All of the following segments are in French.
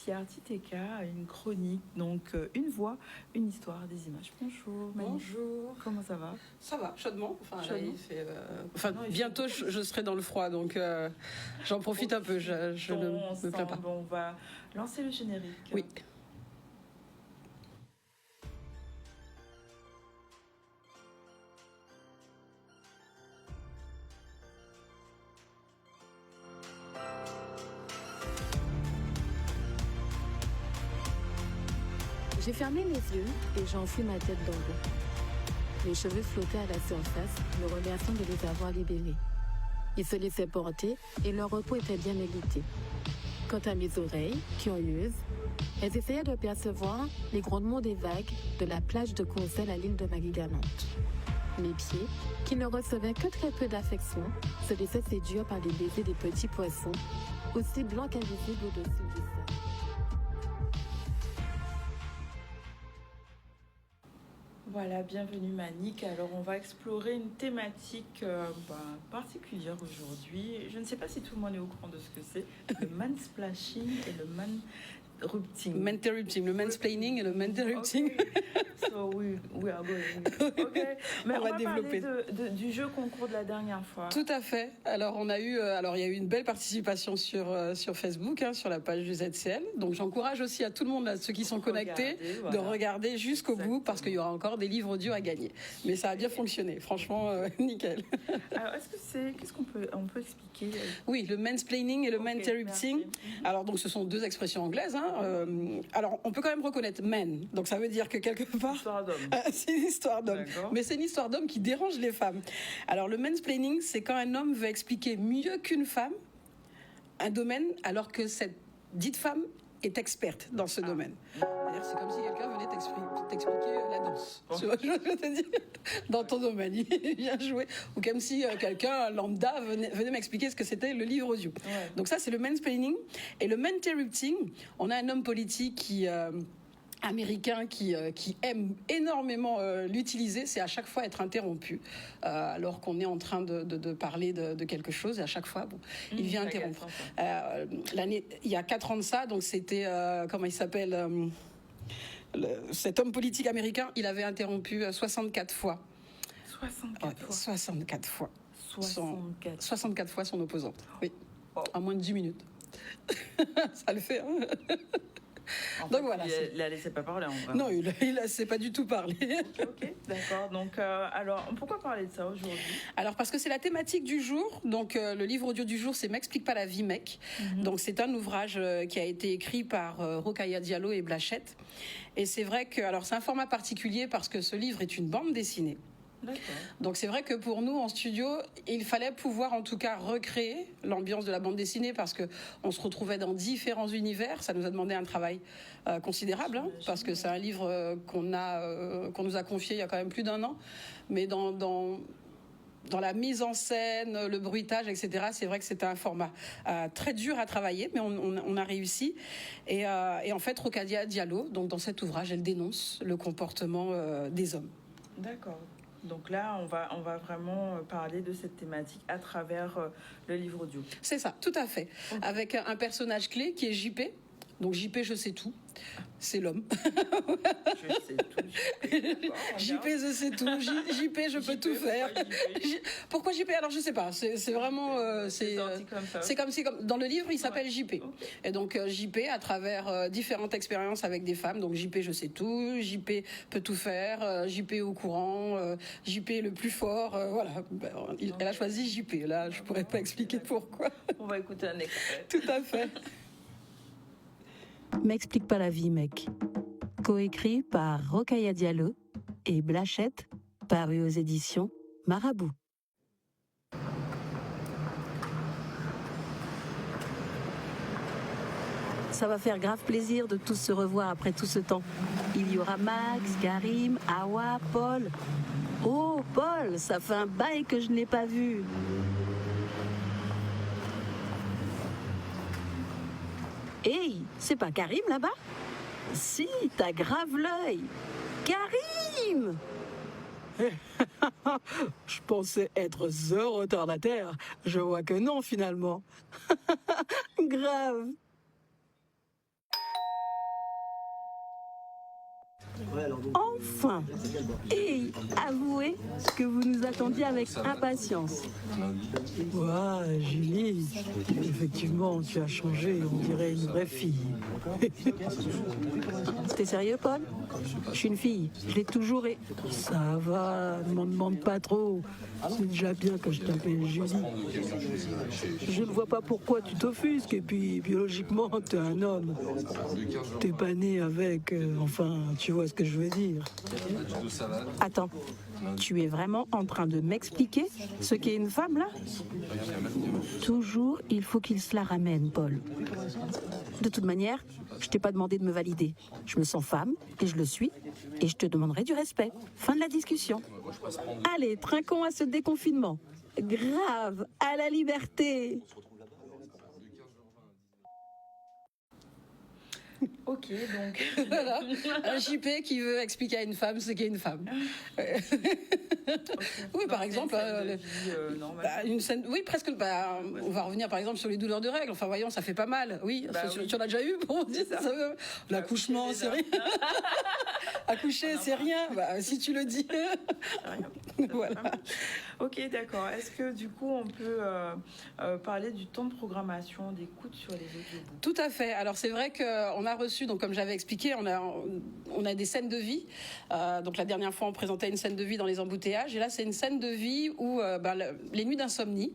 Laetitia Titeka, une chronique, donc une voix, une histoire, des images. Bonjour. Mani. Bonjour. Comment ça va? Ça va, chaudement. Enfin, chaudement. Là, bientôt je serai dans le froid, donc j'en profite un peu. Je ne me plains pas. On va lancer le générique. Oui. J'ai fermé les yeux et j'ai enfoui ma tête dans l'eau. Les cheveux flottaient à la surface, me remerciant de les avoir libérés. Ils se laissaient porter et leur repos était bien mérité. Quant à mes oreilles, curieuses, elles essayaient de percevoir les grondements des vagues de la plage de Courcelles à l'île de Marie-Galante. Mes pieds, qui ne recevaient que très peu d'affection, se laissaient séduire par les baisers des petits poissons, aussi blancs qu'invisibles au-dessus du sol. Voilà, bienvenue Manique. Alors on va explorer une thématique particulière aujourd'hui. Je ne sais pas si tout le monde est au courant de ce que c'est, le mansplashing et le le mansplaining et le manterrupting. Okay. So we are going. Okay. Mais on va développer du jeu concours de la dernière fois. Tout à fait. Alors il y a eu une belle participation sur Facebook, sur la page du ZCL. Donc j'encourage aussi à tout le monde, à ceux qui sont connectés, de regarder jusqu'au bout parce qu'il y aura encore des livres audio à gagner. Mais ça a bien fonctionné, franchement, nickel. Alors qu'est-ce qu'on peut expliquer? Oui, le mansplaining et le manterrupting. Alors donc ce sont deux expressions anglaises. Alors on peut quand même reconnaître man. Donc ça veut dire que quelque part c'est une histoire d'homme. Mais c'est une histoire d'homme qui dérange les femmes. Alors le mansplaining, c'est quand un homme veut expliquer mieux qu'une femme un domaine alors que cette dite femme est experte dans ce domaine. C'est-à-dire c'est comme si quelqu'un venait t'expliquer la danse. Tu vois, je veux te dire, dans ton domaine, il vient jouer. Ou comme si quelqu'un lambda venait m'expliquer ce que c'était le livre audio. Ouais. Donc ça, c'est le mansplaining. Et le manterrupting, on a un homme politique américain qui aime énormément l'utiliser, c'est à chaque fois être interrompu alors qu'on est en train de parler de quelque chose, et à chaque fois il vient interrompre. Il y a 4 ans de ça, donc c'était comment il s'appelle cet homme politique américain, il avait interrompu 64 fois. 64 fois. 64 fois son opposante. Oui. Oh. En moins de 10 minutes. Ça le fait, hein. Donc voilà. Il la laissait pas parler en vrai. Non, il la laissait pas du tout parler. Ok, d'accord. Donc, alors, pourquoi parler de ça aujourd'hui? Alors, parce que c'est la thématique du jour. Donc, le livre audio du jour, c'est M'explique pas la vie, mec. Donc, c'est un ouvrage qui a été écrit par Rokhaya Diallo et Blachette. Et c'est vrai que, alors, c'est un format particulier parce que ce livre est une bande dessinée. D'accord. Donc c'est vrai que pour nous en studio, il fallait pouvoir en tout cas recréer l'ambiance de la bande dessinée parce que on se retrouvait dans différents univers. Ça nous a demandé un travail considérable, parce que c'est un livre qu'on nous a confié il y a quand même plus d'1 an. Mais dans la mise en scène, le bruitage, etc., c'est vrai que c'était un format très dur à travailler, mais on a réussi. Et en fait, Rokhaya Diallo, donc dans cet ouvrage, elle dénonce le comportement des hommes. D'accord. Donc là, on va vraiment parler de cette thématique à travers le livre audio. C'est ça, tout à fait. Okay. Avec un personnage clé qui est JP. Donc JP, je sais tout. C'est l'homme. Je sais tout. JP, je sais tout. JP, je peux tout faire. Pourquoi JP? Alors je sais pas. C'est vraiment. C'est comme dans le livre, il s'appelle JP. Okay. Et donc JP, à travers différentes expériences avec des femmes. Donc JP, je sais tout. JP peut tout faire. JP au courant. JP le plus fort. Voilà. Elle a choisi JP. Là, je pourrais pas expliquer pourquoi. On va écouter un extrait. Tout à fait. M'explique pas la vie, mec. Coécrit par Rokhaya Diallo et Blachette, paru aux éditions Marabout. Ça va faire grave plaisir de tous se revoir après tout ce temps. Il y aura Max, Karim, Awa, Paul. Oh, Paul, ça fait un bail que je ne l'ai pas vu. Hey, c'est pas Karim là-bas? Si, t'as grave l'œil. Karim! Je pensais être The retardataire. Je vois que non, finalement. Grave. Enfin. Et avouez que vous nous attendiez avec impatience. Ouais, Julie, effectivement, tu as changé, on dirait une vraie fille. T'es sérieux, Paul? Je suis une fille, je l'ai toujours et... Ça va, ne m'en demande pas trop. C'est déjà bien que je t'appelle Julie. Je ne vois pas pourquoi tu t'offusques, et puis biologiquement, t'es un homme. T'es pas né avec, enfin, tu vois ce que je veux dire. Attends, tu es vraiment en train de m'expliquer ce qu'est une femme, là? Toujours, il faut qu'il se la ramène, Paul. De toute manière, je t'ai pas demandé de me valider. Je me sens femme, et je le suis, et je te demanderai du respect. Fin de la discussion. Allez, trinquons à ce déconfinement. Grave, à la liberté. Ok, donc... Voilà, un JP qui veut expliquer à une femme ce qu'est une femme. Oui, par exemple, une scène, oui, presque. On va revenir par exemple sur les douleurs de règles. Enfin, voyons, ça fait pas mal. Oui, tu en as déjà eu. Bon, l'accouchement, c'est rien. Accoucher, c'est rien. Si tu le dis. Voilà. Ok, d'accord. Est-ce que du coup, on peut parler du temps de programmation, d'écoute sur les audiobooks? Tout à fait. Alors, c'est vrai qu'on a reçu, donc comme j'avais expliqué, on a des scènes de vie. Donc la dernière fois, on présentait une scène de vie dans les embouteillages, et là, c'est une scène de vie où les nuits d'insomnie.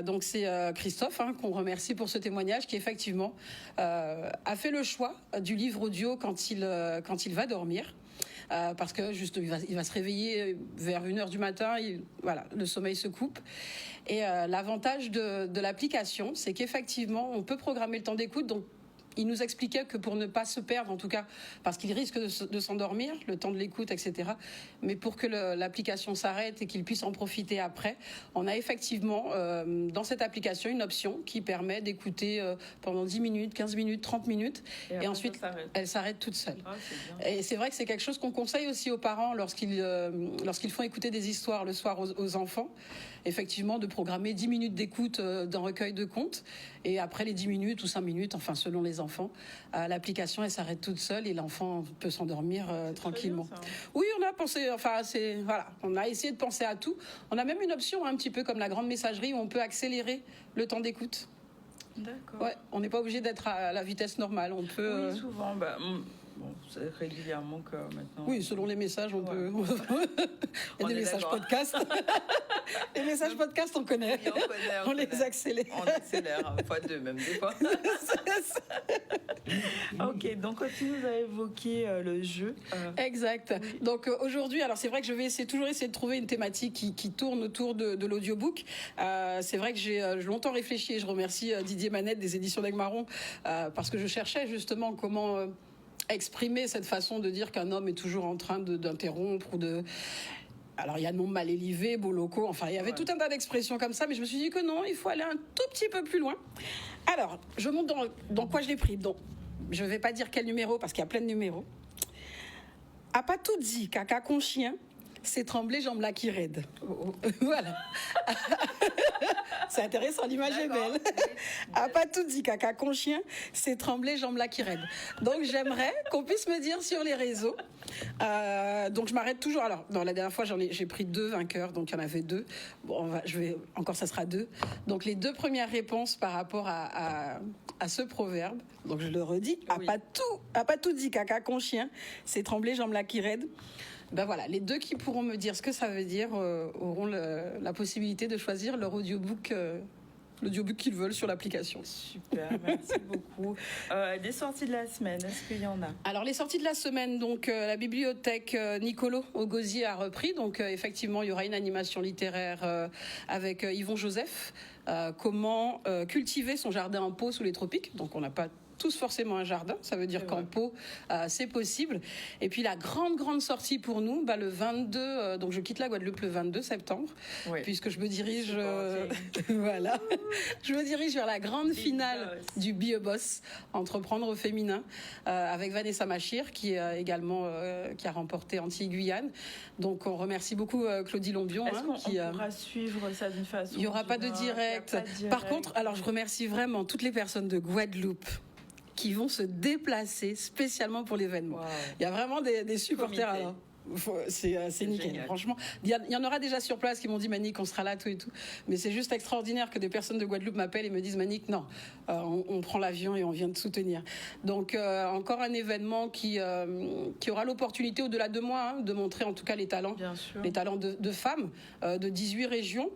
Donc c'est Christophe, qu'on remercie pour ce témoignage, qui effectivement a fait le choix du livre audio quand il va dormir. Parce que juste il va se réveiller vers 1h du matin, le sommeil se coupe. Et l'avantage de l'application, c'est qu'effectivement, on peut programmer le temps d'écoute. Donc il nous expliquait que pour ne pas se perdre, en tout cas, parce qu'il risque de s'endormir, le temps de l'écoute, etc., mais pour que l'application s'arrête et qu'il puisse en profiter après, on a effectivement dans cette application une option qui permet d'écouter pendant 10 minutes, 15 minutes, 30 minutes, et ensuite elle s'arrête toute seule. Ah, et c'est vrai que c'est quelque chose qu'on conseille aussi aux parents lorsqu'ils font écouter des histoires le soir aux enfants, effectivement de programmer 10 minutes d'écoute d'un recueil de contes, et après les 10 minutes ou 5 minutes, enfin selon les enfants, l'application elle s'arrête toute seule et l'enfant peut s'endormir tranquillement. Bien, oui, on a pensé, on a essayé de penser à tout. On a même une option un petit peu comme la grande messagerie où on peut accélérer le temps d'écoute. D'accord. Ouais, on n'est pas obligé d'être à la vitesse normale. On peut. Oui, souvent. Bon, c'est régulièrement que maintenant. Oui, selon les messages, on peut. Il y a des messages podcast. Les messages podcast, on connaît. Oui, on les accélère. On accélère, fois 2 même des fois. Ok, donc tu nous as évoqué le jeu. Exact. Oui. Donc aujourd'hui, alors c'est vrai que je vais toujours essayer de trouver une thématique qui tourne autour de l'audiobook. C'est vrai que j'ai longtemps réfléchi et je remercie Didier Manette des éditions d'Aigmarron parce que je cherchais justement comment exprimer cette façon de dire qu'un homme est toujours en train d'interrompre ou de... Alors, il y a non mal élevé, beaux locaux, enfin, il y avait tout un tas d'expressions comme ça, mais je me suis dit que non, il faut aller un tout petit peu plus loin. Alors, je montre dans quoi je l'ai pris. Donc, je ne vais pas dire quel numéro, parce qu'il y a plein de numéros. A pas tout dit, caca con chien, c'est tremblé, jambes là qui raide. Voilà. C'est intéressant, l'image est belle. A pas tout dit, caca con chien, c'est tremblé, jambes là qui raide. Donc j'aimerais qu'on puisse me dire sur les réseaux. Donc je m'arrête toujours. Alors, la dernière fois, j'ai pris 2 vainqueurs, donc il y en avait 2. Bon, ça sera 2. Donc les 2 premières réponses par rapport à ce proverbe. Donc je le redis, oui. A pas tout dit, caca con chien, c'est tremblé, jambes là qui raide. Ben voilà, les 2 qui pourront me dire ce que ça veut dire auront la possibilité de choisir leur audiobook, l'audiobook qu'ils veulent sur l'application. Super, merci beaucoup. Des sorties de la semaine, est-ce qu'il y en a? Alors les sorties de la semaine, donc la bibliothèque Nicolo au Gosier a repris. Donc effectivement, il y aura une animation littéraire avec Yvon Joseph. Comment cultiver son jardin en pot sous les tropiques. Donc on n'a pas tous forcément un jardin, ça veut dire qu'en pot, c'est possible. Et puis la grande sortie pour nous, le 22, donc je quitte la Guadeloupe le 22 septembre, puisque je me dirige, voilà, je me dirige vers la grande finale du Be a Boss, entreprendre au féminin, avec Vanessa Machir, qui est également qui a remporté Antilles-Guyane. Donc on remercie beaucoup Claudie Lombion. Est-ce qu'on pourra suivre ça d'une façon? Il n'y aura pas de direct. Par contre, alors je remercie vraiment toutes les personnes de Guadeloupe qui vont se déplacer spécialement pour l'événement. Wow. Il y a vraiment des supporters. Alors, c'est nickel, génial. Franchement. Il y en aura déjà sur place qui m'ont dit Manick, on sera là, tout et tout. Mais c'est juste extraordinaire que des personnes de Guadeloupe m'appellent et me disent Manick, non, on prend l'avion et on vient te soutenir. Donc encore un événement qui aura l'opportunité au-delà de moi de montrer en tout cas les talents de femmes de 18 régions.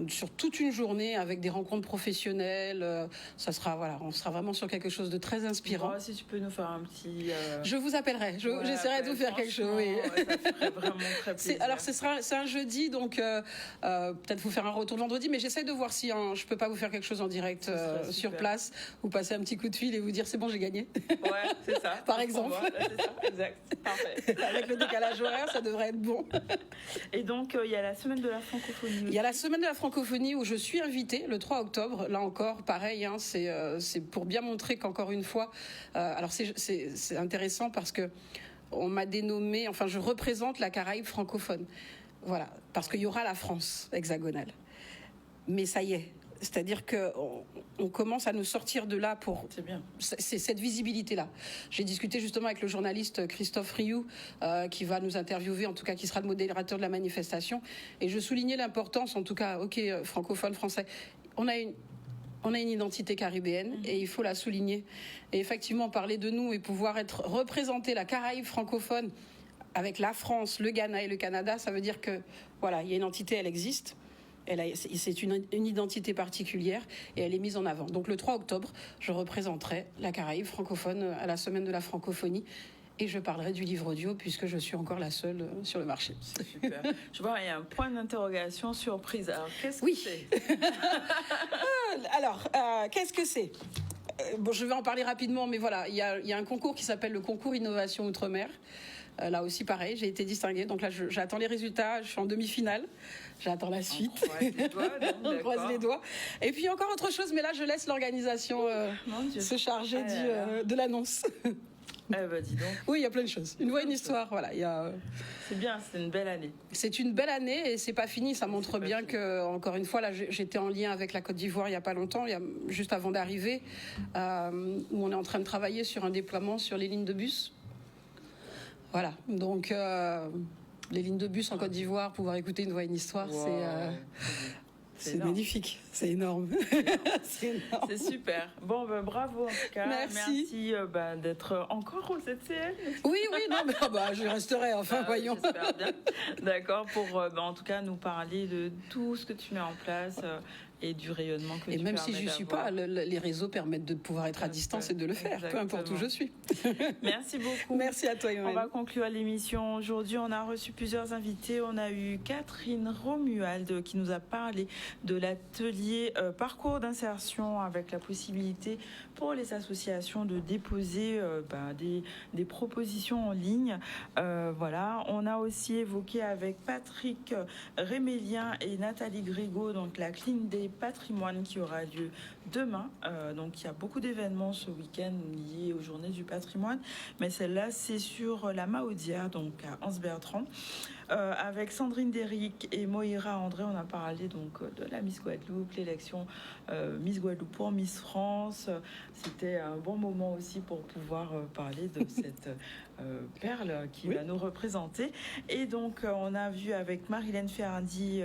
Sur toute une journée avec des rencontres professionnelles, on sera vraiment sur quelque chose de très inspirant. Bon, si tu peux nous faire un petit... Je vous appellerai, j'essaierai de vous faire quelque chose. Oui. Ça ferait vraiment très plaisir. Alors c'est un jeudi, donc peut-être vous faire un retour vendredi, mais j'essaie de voir si je peux pas vous faire quelque chose en direct sur place, ou passer un petit coup de fil et vous dire c'est bon, j'ai gagné. Ouais, c'est ça. Par exemple. C'est ça, exact, parfait. Avec le décalage horaire, ça devrait être bon. Et donc il y a la semaine de la francophonie. Il y a la semaine de la francophonie où je suis invitée le 3 octobre. Là encore, pareil, c'est pour bien montrer qu'encore une fois, alors c'est intéressant parce que on m'a dénommé, enfin je représente la Caraïbe francophone. Voilà, parce qu'il y aura la France hexagonale. Mais ça y est. C'est-à-dire qu'on commence à nous sortir de là pour... C'est bien. C'est cette visibilité-là. J'ai discuté justement avec le journaliste Christophe Rioux, qui va nous interviewer, en tout cas qui sera le modérateur de la manifestation. Et je soulignais l'importance, en tout cas, francophone, français. On a une identité caribéenne et il faut la souligner. Et effectivement, parler de nous et pouvoir représenter la Caraïbe francophone avec la France, le Ghana et le Canada, ça veut dire que, voilà, il y a une entité, elle existe. C'est une identité particulière et elle est mise en avant. Donc le 3 octobre, je représenterai la Caraïbe francophone à la semaine de la francophonie et je parlerai du livre audio puisque je suis encore la seule sur le marché. C'est super. Je vois, il y a un point d'interrogation surprise. Alors, qu'est-ce que c'est ? Alors, qu'est-ce que c'est ? Bon, je vais en parler rapidement, mais voilà, il y a un concours qui s'appelle le concours Innovation Outre-mer. Là aussi, pareil, j'ai été distinguée. Donc là, j'attends les résultats. Je suis en demi-finale. J'attends la suite. On croise les doigts. Et puis, encore autre chose, mais là, je laisse l'organisation se charger de l'annonce. Dis donc. Oui, il y a plein de choses. Une voix, une histoire. Voilà, c'est bien, c'est une belle année. C'est une belle année et c'est pas fini. Ça montre bien que, encore une fois, là, j'étais en lien avec la Côte d'Ivoire il y a pas longtemps, juste avant d'arriver, où on est en train de travailler sur un déploiement sur les lignes de bus. Voilà, donc les lignes de bus en Côte d'Ivoire, pouvoir écouter une voix, une histoire, c'est magnifique, c'est énorme. C'est super. Bon, bravo en tout cas. Merci d'être encore au ZCL. Oui, non, mais je resterai, enfin, voyons. J'espère bien. D'accord, pour en tout cas nous parler de tout ce que tu mets en place. Et du rayonnement que tu permets. Et même si je n'y suis pas, les réseaux permettent de pouvoir être à distance et de le faire, peu importe où je suis. Merci beaucoup. Merci à toi, Yoann. On va conclure l'émission. Aujourd'hui, on a reçu plusieurs invités. On a eu Catherine Romuald qui nous a parlé de l'atelier parcours d'insertion avec la possibilité pour les associations de déposer des propositions en ligne. Voilà. On a aussi évoqué avec Patrick Rémélien et Nathalie Grégo, donc la clinique des patrimoine qui aura lieu demain. Donc il y a beaucoup d'événements ce week-end liés aux journées du patrimoine, mais celle-là c'est sur la Mahaudière, donc à Anse-Bertrand. Avec Sandrine Déric et Moïra André, on a parlé donc de la Miss Guadeloupe, l'élection Miss Guadeloupe pour Miss France. C'était un bon moment aussi pour pouvoir parler de cette perle qui va nous représenter. Et donc on a vu avec Marilène Ferrandi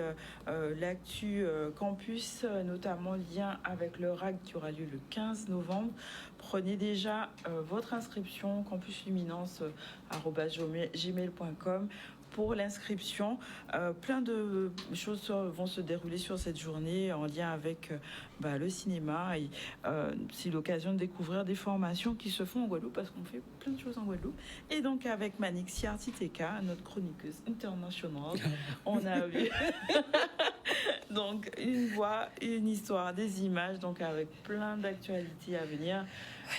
l'actu campus, notamment lien avec le RAG qui aura lieu le 15 novembre. Prenez déjà votre inscription campusluminance@gmail.com pour l'inscription. Plein de choses vont se dérouler sur cette journée en lien avec le cinéma. Et c'est l'occasion de découvrir des formations qui se font en Guadeloupe parce qu'on fait plein de choses en Guadeloupe. Et donc avec Manick Siartiteka, notre chroniqueuse internationale, on a vu donc une voix, une histoire, des images, donc avec plein d'actualités à venir.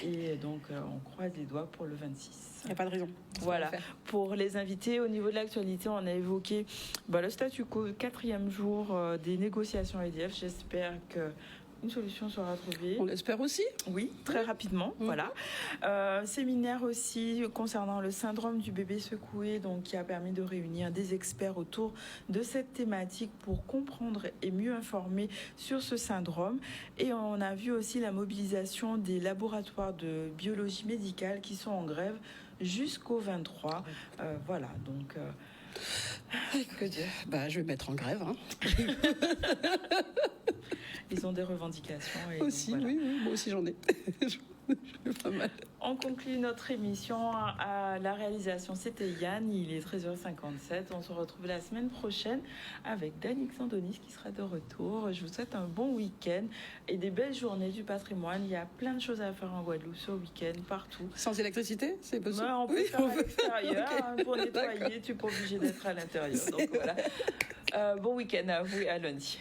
Et donc on croise les doigts pour le 26. Il n'y a pas de raison. Voilà. Pour les invités, au niveau de l'actualité, on a évoqué le statu quo, 4e jour des négociations EDF. J'espère que une solution sera trouvée. On l'espère aussi. Oui, très rapidement, voilà. Séminaire aussi concernant le syndrome du bébé secoué, donc qui a permis de réunir des experts autour de cette thématique pour comprendre et mieux informer sur ce syndrome. Et on a vu aussi la mobilisation des laboratoires de biologie médicale qui sont en grève jusqu'au 23. Voilà, donc... que dire ? Je vais mettre en grève. Hein. Ils ont des revendications. Et aussi, donc, voilà. oui, moi aussi j'en ai. Pas mal. On conclut notre émission à la réalisation. C'était Yann, il est 13h57. On se retrouve la semaine prochaine avec Danick Sandonis qui sera de retour. Je vous souhaite un bon week-end et des belles journées du patrimoine. Il y a plein de choses à faire en Guadeloupe ce week-end, partout. Sans électricité, c'est possible? On peut faire à l'extérieur. Okay. Pour nettoyer, tu n'es pas obligé d'être à l'intérieur. Donc voilà. Bon week-end à vous et à lundi.